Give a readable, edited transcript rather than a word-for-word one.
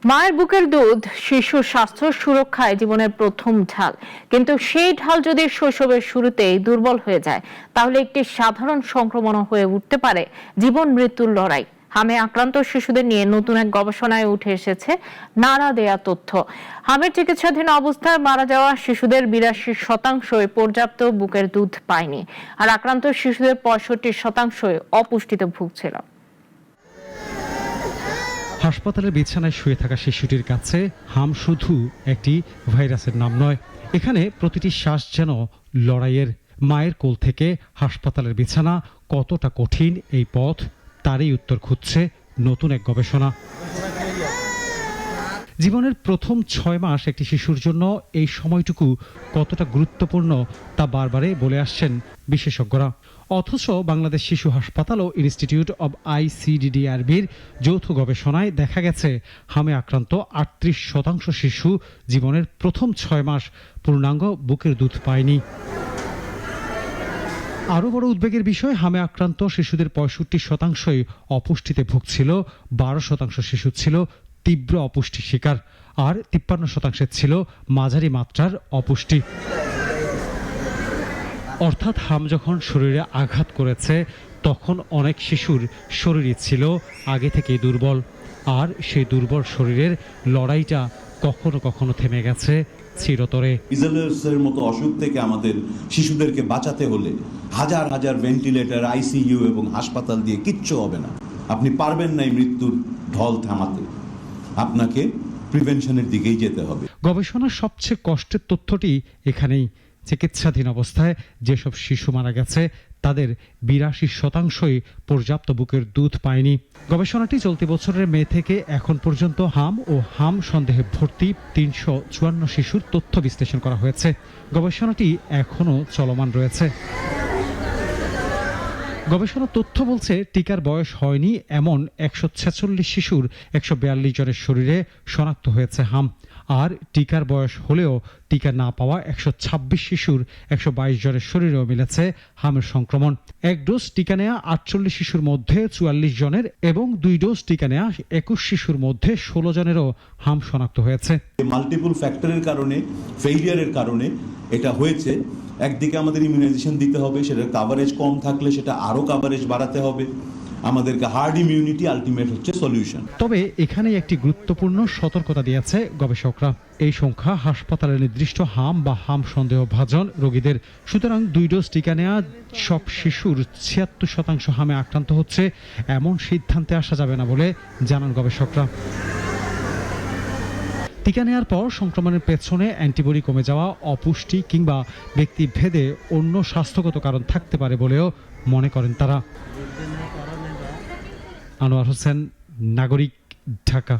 মায়ের বুকের দুধ শিশুর স্বাস্থ্য সুরক্ষায় জীবনের প্রথম ঢাল, কিন্তু সেই ঢাল যদি শৈশবের শুরুতেই দুর্বল হয়ে যায় তাহলে একটি সাধারণ সংক্রমণ হয়ে উঠতে পারে জীবন মৃত্যুর লড়াই। হামে আক্রান্ত শিশুদের নিয়ে নতুন এক গবেষণায় উঠে এসেছে নাড়া দেয়া তথ্য। হামের চিকিৎসাধীন অবস্থায় মারা যাওয়া শিশুদের ৮২% পর্যাপ্ত বুকের দুধ পায়নি, আর আক্রান্ত শিশুদের ৬৫% অপুষ্টিতে ভুগছিল। হাসপাতালের বিছানায় শুয়ে থাকা শিশুটির কাছে হাম শুধু একটি ভাইরাসের নাম নয়, এখানে প্রতিটি শ্বাস যেন লড়াইয়ের। মায়ের কোল থেকে হাসপাতালের বিছানা কতটা কঠিন এই পথ, তারই উত্তর খুঁজছে নতুন এক গবেষণা। জীবনের প্রথম ৬ মাস একটি শিশুর জন্য এই সময়টুকু কতটা গুরুত্বপূর্ণ তা বারবারই বলে আসছেন বিশেষজ্ঞরা। অথচ বাংলাদেশ শিশু হাসপাতাল ও ইনস্টিটিউট অব ICDDRB'র যৌথ গবেষণায় দেখা গেছে হামে আক্রান্ত ৩৮% শিশু জীবনের প্রথম ৬ মাস পূর্ণাঙ্গ বুকের দুধ পায়নি। আরও বড় উদ্বেগের বিষয়, হামে আক্রান্ত শিশুদের ৬৫%ই অপুষ্টিতে ভুগছিল, ১২% শিশু ছিল তীব্র অপুষ্টি শিকার, আর ৫৩% ছিল মাঝারি মাত্রার অপুষ্টি। অর্থাৎ হাম যখন শরীরে আঘাত করেছে তখন অনেক শিশুর শরীরই ছিল আগে থেকেই দুর্বল, আর সেই দুর্বল শরীরের লড়াইটা কখনো কখনো থেমে গেছে চিরতরে। মিজেলসের মতো অসুখ থেকে আমাদের শিশুদেরকে বাঁচাতে হলে হাজার হাজার ভেন্টিলেটর, ICU এবং হাসপাতাল দিয়ে কিচ্ছু হবে না। আপনি পারবেন না এই মৃত্যুর ঢল থামাতে, আপনাকে প্রিভেনশনের দিকেই যেতে হবে। গবেষণার সবচেয়ে কষ্টের তথ্যটি এখানেই। চিকিৎসাধীন অবস্থায় যেসব শিশু মারা গেছে তাদের ৮২%ই পর্যাপ্ত বুকের দুধ পায়নি। গবেষণাটি চলতি বছরের মে থেকে এখন পর্যন্ত হাম ও হাম সন্দেহে ভর্তি ৩৫৪ শিশুর তথ্য বিশ্লেষণ করা হয়েছে। গবেষণাটি এখনও চলমান রয়েছে। গবেষণা তথ্য বলছে টিকার বয়স হয়নি এমন ১৪৬ শিশুর ১৪২ জনের শরীরে শনাক্ত হয়েছে হাম, আর টিকার বয়স হলেও টিকা না পাওয়া ১২৬ শিশুর ১২২ জনের শরীরেও মিলেছে হামের সংক্রমণ। ১ ডোজ টিকা নেওয়া ৪৮ শিশুর মধ্যে ৪৪ জনের এবং ২ ডোজ টিকা নেওয়া ২১ শিশুর মধ্যে ১৬ জনেরও হাম শনাক্ত হয়েছে। মাল্টিপল ফ্যাক্টরের কারণে, ফেইলিয়ারের কারণে এটা হয়েছে। একদিকে আমাদের ইমিউনাইজেশন দিতে হবে, সেটার কাভারেজ কম থাকলে সেটা আরও কাভারেজ বাড়াতে হবে। আমাদেরকে হার্ড ইমিউনিটি আলটিমেট হচ্ছে সলিউশন। তবে এখানেই একটি গুরুত্বপূর্ণ সতর্কতা দিয়েছে গবেষকরা। এই সংখ্যা হাসপাতালে নির্দিষ্ট হাম বা হাম সন্দেহভাজন রোগীদের। সুতরাং ২ ডোজ টিকা নেওয়া সব শিশুর ৭৬% হামে আক্রান্ত হচ্ছে এমন সিদ্ধান্তে আসা যাবে না বলে জানান গবেষকরা। টিকা নেওয়ার পর সংক্রমণের পেছনে অ্যান্টিবডি কমে যাওয়া, অপুষ্টি কিংবা ব্যক্তিভেদে অন্য স্বাস্থ্যগত কারণ থাকতে পারে বলেও মনে করেন তারা। আনোয়ার হোসেন, নাগরিক, ঢাকা।